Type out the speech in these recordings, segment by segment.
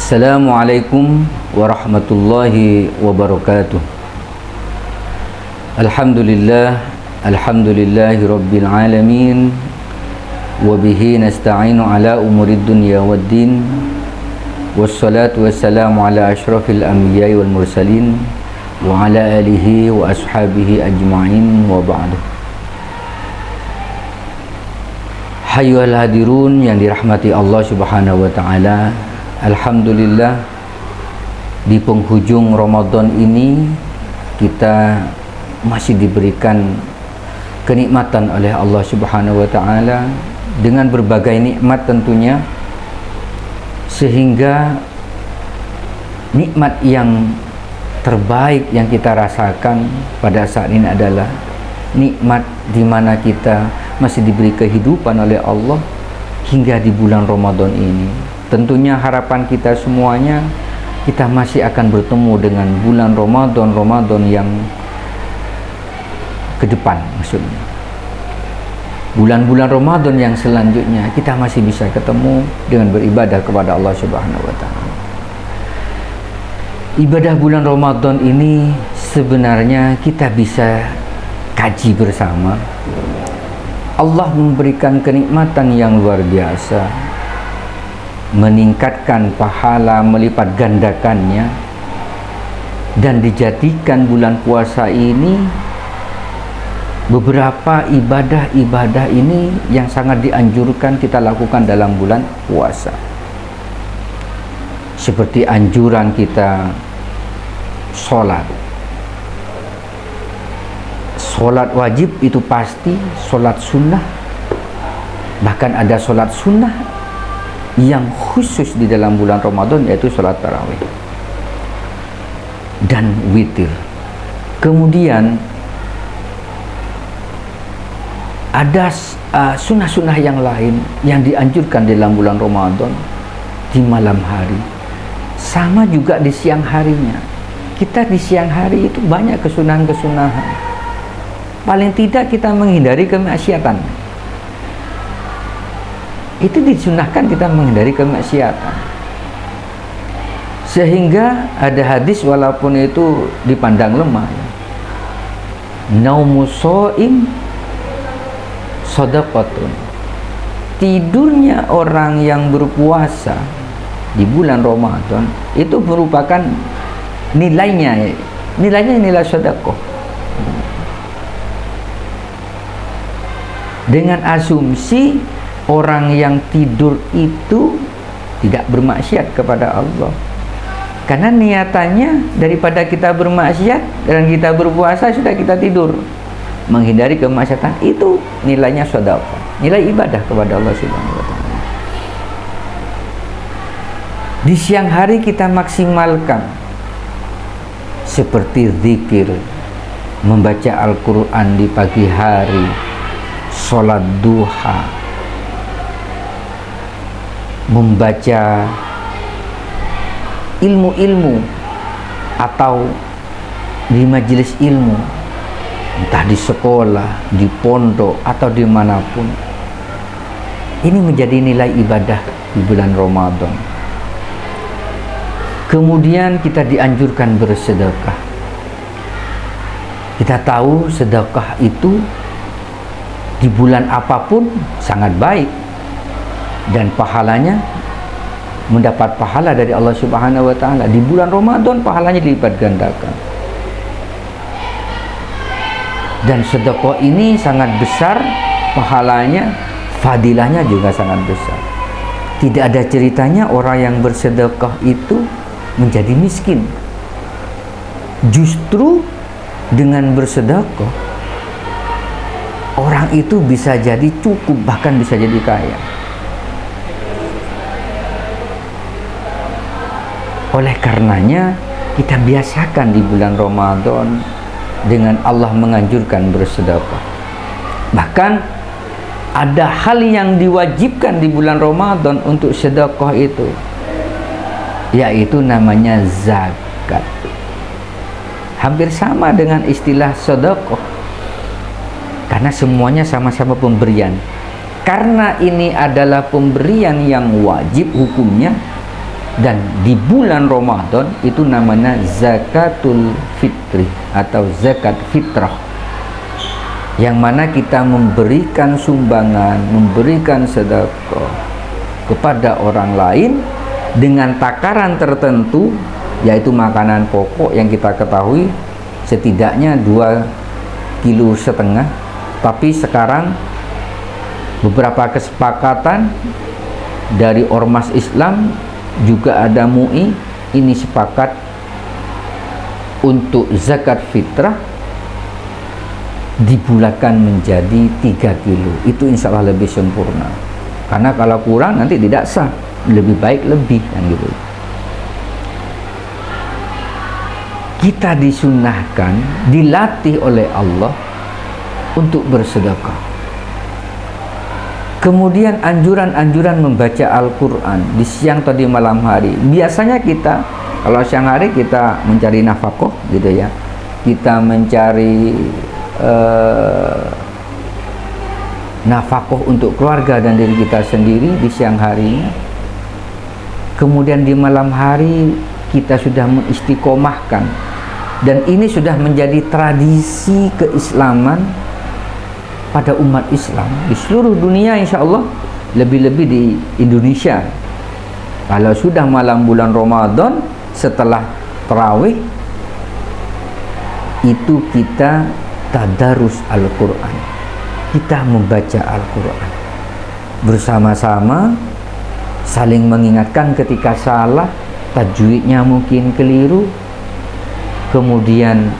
Assalamualaikum warahmatullahi wabarakatuh. Alhamdulillahi rabbil alamin. Wabihi nasta'inu ala umurid dunya waddin. Wassalatu wassalamu ala ashrafil anbiya'i wal mursalin wa ala alihi wa ashabihi ajma'in wa ba'du. Hayyuhal hadirun yang dirahmati Allah subhanahu wa ta'ala. Alhamdulillah, di penghujung Ramadan ini kita masih diberikan kenikmatan oleh Allah subhanahu wa ta'ala dengan berbagai nikmat tentunya, sehingga nikmat yang terbaik yang kita rasakan pada saat ini adalah nikmat di mana kita masih diberi kehidupan oleh Allah hingga di bulan Ramadan ini. Tentunya harapan kita semuanya, kita masih akan bertemu dengan bulan Ramadan yang ke depan, maksudnya bulan-bulan Ramadan yang selanjutnya kita masih bisa ketemu dengan beribadah kepada Allah subhanahu wa ta'ala. Ibadah bulan Ramadan ini sebenarnya kita bisa kaji bersama. Allah memberikan kenikmatan yang luar biasa, meningkatkan pahala, melipat gandakannya, dan dijadikan bulan puasa ini beberapa ibadah-ibadah ini yang sangat dianjurkan kita lakukan dalam bulan puasa. Seperti anjuran kita sholat wajib itu pasti, sholat sunnah, bahkan ada sholat sunnah yang khusus di dalam bulan Ramadan, yaitu sholat tarawih dan witir. Kemudian ada sunnah-sunnah yang lain yang dianjurkan dalam bulan Ramadan di malam hari, sama juga di siang harinya. Kita di siang hari itu banyak kesunahan-kesunahan. Paling tidak kita menghindari kemaksiatan. Itu disunahkan kita menghindari kemaksiatan. Sehingga ada hadis, walaupun itu dipandang lemah, naumus shaim shadaqatun. Tidurnya orang yang berpuasa di bulan Ramadan itu merupakan nilai nilai sedekah. Dengan asumsi orang yang tidur itu tidak bermaksiat kepada Allah, karena niatannya daripada kita bermaksiat dan kita berpuasa sudah kita tidur, menghindari kemaksiatan. Itu nilainya sedekah, nilai ibadah kepada Allah subhanahu wa ta'ala. Di siang hari kita maksimalkan seperti zikir, membaca Al-Quran di pagi hari, sholat duha, membaca ilmu-ilmu atau di majelis ilmu, entah di sekolah, di pondok, atau dimanapun. Ini menjadi nilai ibadah di bulan Ramadan. Kemudian kita dianjurkan bersedekah. Kita tahu sedekah itu di bulan apapun sangat baik, dan pahalanya mendapat pahala dari Allah subhanahu wa ta'ala. Di bulan Ramadan pahalanya dilipat gandakan, dan sedekah ini sangat besar pahalanya, fadilahnya juga sangat besar. Tidak ada ceritanya orang yang bersedekah itu menjadi miskin. Justru dengan bersedekah orang itu bisa jadi cukup, bahkan bisa jadi kaya. Oleh karenanya kita biasakan di bulan Ramadan dengan Allah menganjurkan bersedekah. Bahkan ada hal yang diwajibkan di bulan Ramadan untuk sedekah itu, yaitu namanya zakat. Hampir sama dengan istilah sedekah, karena semuanya sama-sama pemberian. Karena ini adalah pemberian yang wajib hukumnya, Dan di bulan Ramadan itu namanya zakatul fitri atau zakat fitrah, yang mana kita memberikan sumbangan, memberikan sedekah kepada orang lain dengan takaran tertentu, yaitu makanan pokok yang kita ketahui setidaknya 2,5 kilo. Tapi sekarang beberapa kesepakatan dari ormas Islam, juga ada MUI, ini sepakat untuk zakat fitrah dibulatkan menjadi 3 kilo. Itu insya Allah lebih sempurna, karena kalau kurang nanti tidak sah, lebih baik lebih kan gitu. Kita disunahkan, dilatih oleh Allah untuk bersedekah. Kemudian anjuran-anjuran membaca Al-Quran di siang atau di malam hari. Biasanya kita, kalau siang hari kita mencari nafkah gitu ya, kita mencari nafkah untuk keluarga dan diri kita sendiri di siang harinya. Kemudian di malam hari kita sudah mengistiqomahkan, dan ini sudah menjadi tradisi keislaman pada umat Islam di seluruh dunia, insya Allah, lebih-lebih di Indonesia. Kalau sudah malam bulan Ramadan setelah tarawih, itu kita tadarus Al-Quran, kita membaca Al-Quran bersama-sama, saling mengingatkan ketika salah, tajwidnya mungkin keliru, kemudian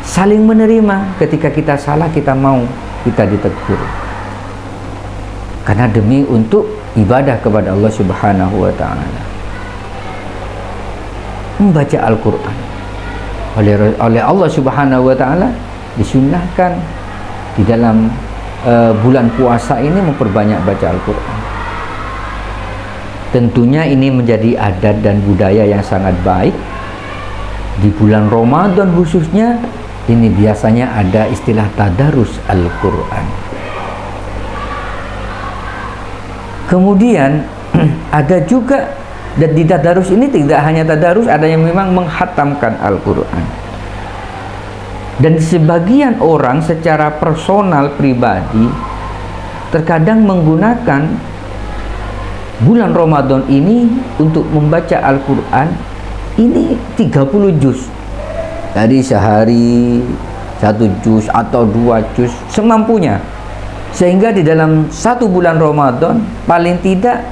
saling menerima ketika kita salah, kita mau kita ditegur, karena demi untuk ibadah kepada Allah Subhanahu wa Ta'ala. Membaca Al-Quran oleh Allah Subhanahu wa Ta'ala disunnahkan di dalam bulan puasa ini memperbanyak baca Al-Quran. Tentunya ini menjadi adat dan budaya yang sangat baik. Di bulan Ramadan khususnya, ini biasanya ada istilah tadarus Al-Quran. Kemudian ada juga, dan di tadarus ini tidak hanya tadarus, ada yang memang menghatamkan Al-Quran. Dan sebagian orang secara personal pribadi terkadang menggunakan bulan Ramadan ini untuk membaca Al-Quran ini 30 juz. Jadi sehari 1 juz atau 2 juz semampunya, sehingga di dalam 1 bulan Ramadan paling tidak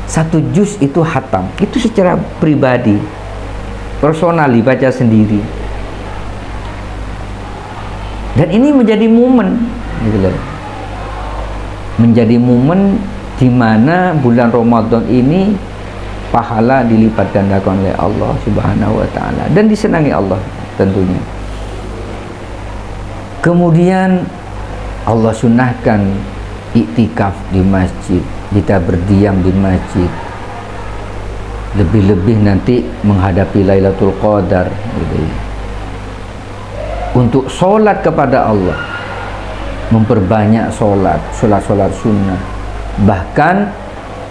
1 juz itu hatam. Itu secara pribadi, personal, dibaca sendiri. Dan ini menjadi momen gitu loh. Menjadi momen di mana bulan Ramadan ini pahala dilipat gandakan oleh Allah Subhanahu wa Ta'ala dan disenangi Allah tentunya. Kemudian Allah sunnahkan iktikaf di masjid, kita berdiam di masjid, lebih-lebih nanti menghadapi Lailatul Qadar gitu ya. Untuk sholat kepada Allah, memperbanyak sholat sunnah. Bahkan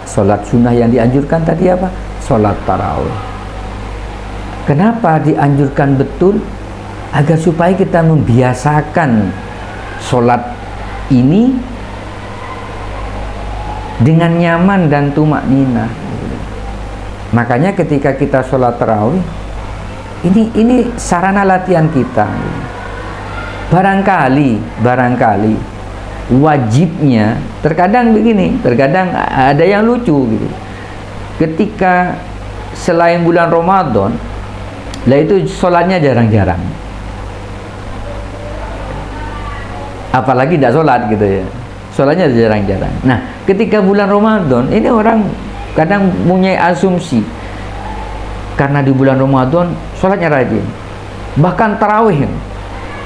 sholat sunnah yang dianjurkan tadi apa? Sholat tarawih. Kenapa dianjurkan betul? Agar supaya kita membiasakan sholat ini dengan nyaman dan tumakninah. Makanya ketika kita sholat tarawih, ini sarana latihan kita. Barangkali wajibnya terkadang begini, terkadang ada yang lucu gitu. Ketika selain bulan Ramadan, lah itu sholatnya jarang-jarang, apalagi tidak sholat gitu ya, sholatnya jarang-jarang. Nah, ketika bulan Ramadan ini orang kadang punya asumsi karena di bulan Ramadan sholatnya rajin, bahkan tarawih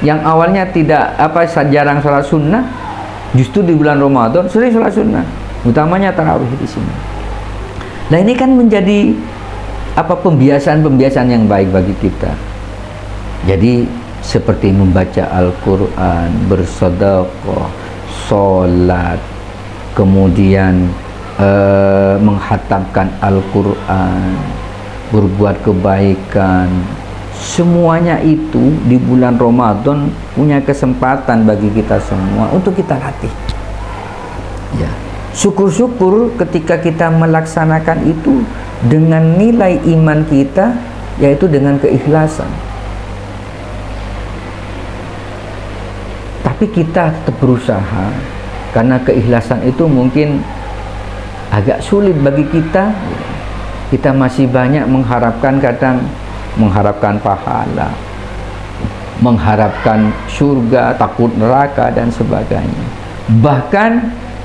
yang awalnya tidak jarang sholat sunnah, justru di bulan Ramadan sering sholat sunnah, utamanya tarawih di sini. Nah, ini kan menjadi pembiasaan yang baik bagi kita. Jadi seperti membaca Al-Quran, bersedekah, sholat, kemudian menghatamkan Al-Quran, berbuat kebaikan, semuanya itu di bulan Ramadan punya kesempatan bagi kita semua untuk kita latih. Ya, syukur-syukur ketika kita melaksanakan itu dengan nilai iman kita, yaitu dengan keikhlasan. Tapi kita tetap berusaha, karena keikhlasan itu mungkin agak sulit bagi kita. Kita masih banyak mengharapkan, kadang mengharapkan pahala, mengharapkan surga, takut neraka dan sebagainya. Bahkan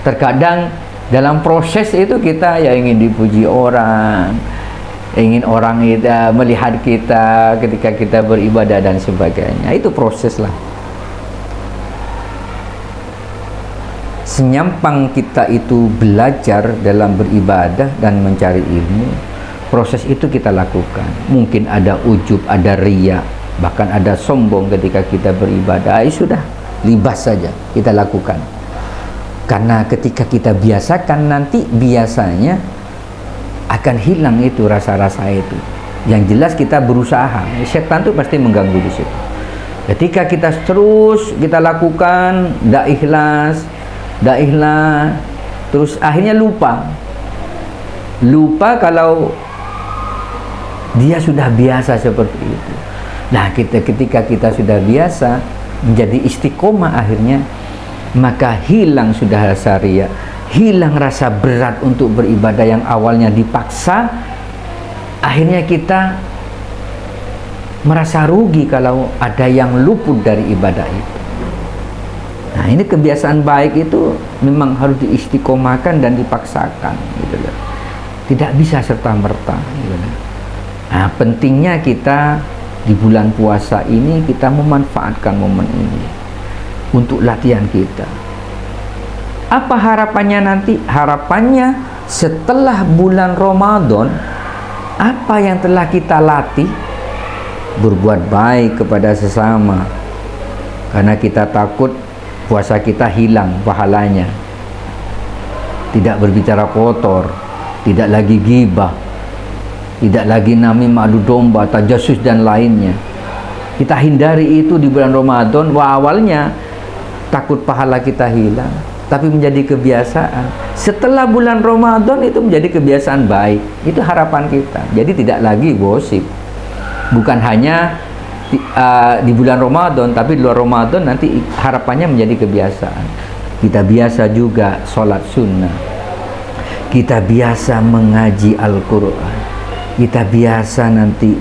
terkadang dalam proses itu kita ya ingin dipuji orang, ingin orang itu melihat kita ketika kita beribadah dan sebagainya. Itu proses lah. Senyampang kita itu belajar dalam beribadah dan mencari ilmu, proses itu kita lakukan. Mungkin ada ujub, ada riya, bahkan ada sombong ketika kita beribadah. Sudah, libas saja kita lakukan. Karena ketika kita biasakan, nanti biasanya akan hilang itu rasa-rasa itu. Yang jelas kita berusaha. Setan itu pasti mengganggu di situ. Ketika kita terus kita lakukan, tidak ikhlas, terus akhirnya lupa kalau dia sudah biasa seperti itu. Nah, ketika kita sudah biasa menjadi istiqomah akhirnya, maka hilang sudah rasa riya, hilang rasa berat untuk beribadah yang awalnya dipaksa. Akhirnya kita merasa rugi kalau ada yang luput dari ibadah itu. Nah, ini kebiasaan baik itu memang harus diistiqomahkan dan dipaksakan, gitu loh. Tidak bisa serta-merta, gitu loh. Nah, pentingnya kita di bulan puasa ini kita memanfaatkan momen ini untuk latihan kita. Apa harapannya nanti? Harapannya setelah bulan Ramadan, apa yang telah kita latih, berbuat baik kepada sesama, karena kita takut puasa kita hilang pahalanya. Tidak berbicara kotor, tidak lagi ghibah, tidak lagi namimah, adu domba, tajasus dan lainnya. Kita hindari itu di bulan Ramadan. Awalnya takut pahala kita hilang, tapi menjadi kebiasaan. Setelah bulan Ramadan itu menjadi kebiasaan baik. Itu harapan kita. Jadi tidak lagi gosip. Bukan hanya di bulan Ramadan, tapi di luar Ramadan nanti harapannya menjadi kebiasaan. Kita biasa juga sholat sunnah, kita biasa mengaji Al-Quran, kita biasa nanti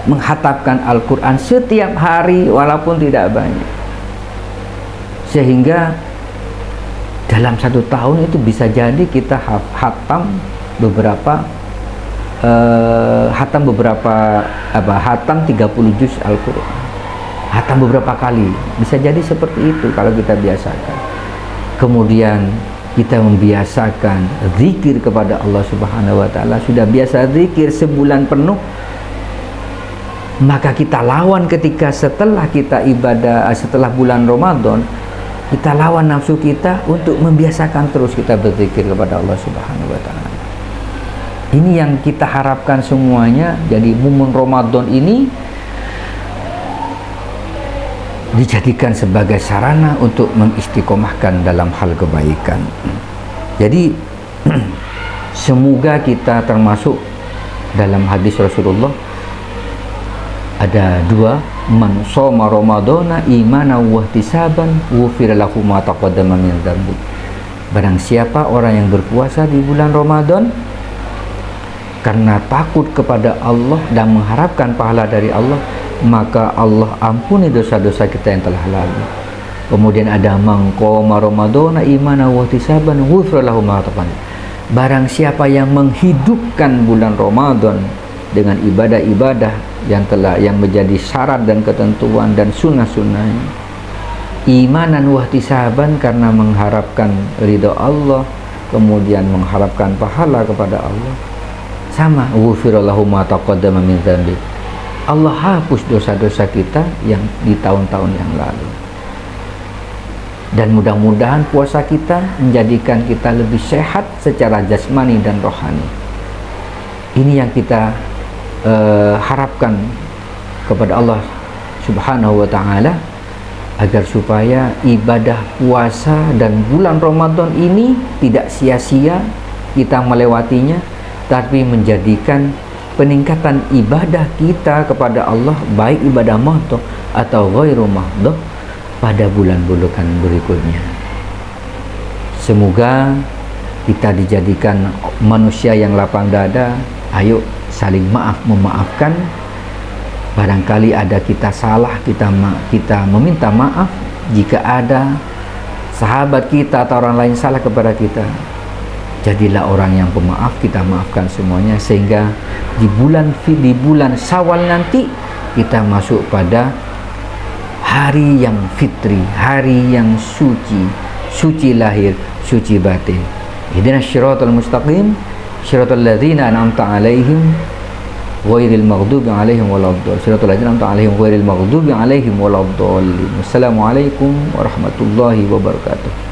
menghatapkan Al-Quran setiap hari walaupun tidak banyak, sehingga dalam 1 tahun itu bisa jadi kita hatam beberapa hatam 30 juz Al-Quran, hatam beberapa kali, bisa jadi seperti itu kalau kita biasakan. Kemudian kita membiasakan zikir kepada Allah Subhanahu wa Ta'ala. Sudah biasa zikir sebulan penuh, maka kita lawan ketika setelah kita ibadah, setelah bulan Ramadan, kita lawan nafsu kita untuk membiasakan terus kita berzikir kepada Allah Subhanahu wa Ta'ala. Ini yang kita harapkan semuanya. Jadi momen Ramadan ini dijadikan sebagai sarana untuk mengistiqomahkan dalam hal kebaikan. Jadi semoga kita termasuk dalam hadis Rasulullah ada 2, man shoma ramadhana imanan wa ihtisaban ghufira lahu ma taqaddama min dzambi. Barang siapa orang yang berpuasa di bulan Ramadan karena takut kepada Allah dan mengharapkan pahala dari Allah, maka Allah ampuni dosa-dosa kita yang telah lalu. Kemudian ada mangqoma ramadhana imanan wa ihtisaban ghufira lahu ma taqaddama. Barang siapa yang menghidupkan bulan Ramadan dengan ibadah-ibadah yang menjadi syarat dan ketentuan dan sunnah-sunnahnya, imanan wa ihtisaban, karena mengharapkan ridha Allah, kemudian mengharapkan pahala kepada Allah, sama ghufirallahu ma taqaddama min dzambi. Allah hapus dosa-dosa kita yang di tahun-tahun yang lalu. Dan mudah-mudahan puasa kita menjadikan kita lebih sehat secara jasmani dan rohani. Ini yang kita harapkan kepada Allah Subhanahu wa ta'ala, agar supaya ibadah puasa dan bulan Ramadan ini tidak sia-sia kita melewatinya, tapi menjadikan peningkatan ibadah kita kepada Allah, baik ibadah mahdhah atau ghairu mahdhah, pada bulan-bulan berikutnya. Semoga kita dijadikan manusia yang lapang dada. Ayo saling memaafkan. Barangkali ada kita salah, kita meminta maaf. Jika ada sahabat kita atau orang lain salah kepada kita, jadilah orang yang pemaaf, kita maafkan semuanya, sehingga di bulan Syawal nanti kita masuk pada hari yang fitri, hari yang suci lahir, suci batin. Ihdinas syiratal mustaqim, syiratal ladzina an'amta 'alaihim ghairil maghdubi 'alaihim waladdallin. Syiratal ladzina an'amta 'alaihim ghairil maghdubi 'alaihim waladdallin. Wassalamualaikum warahmatullahi wabarakatuh.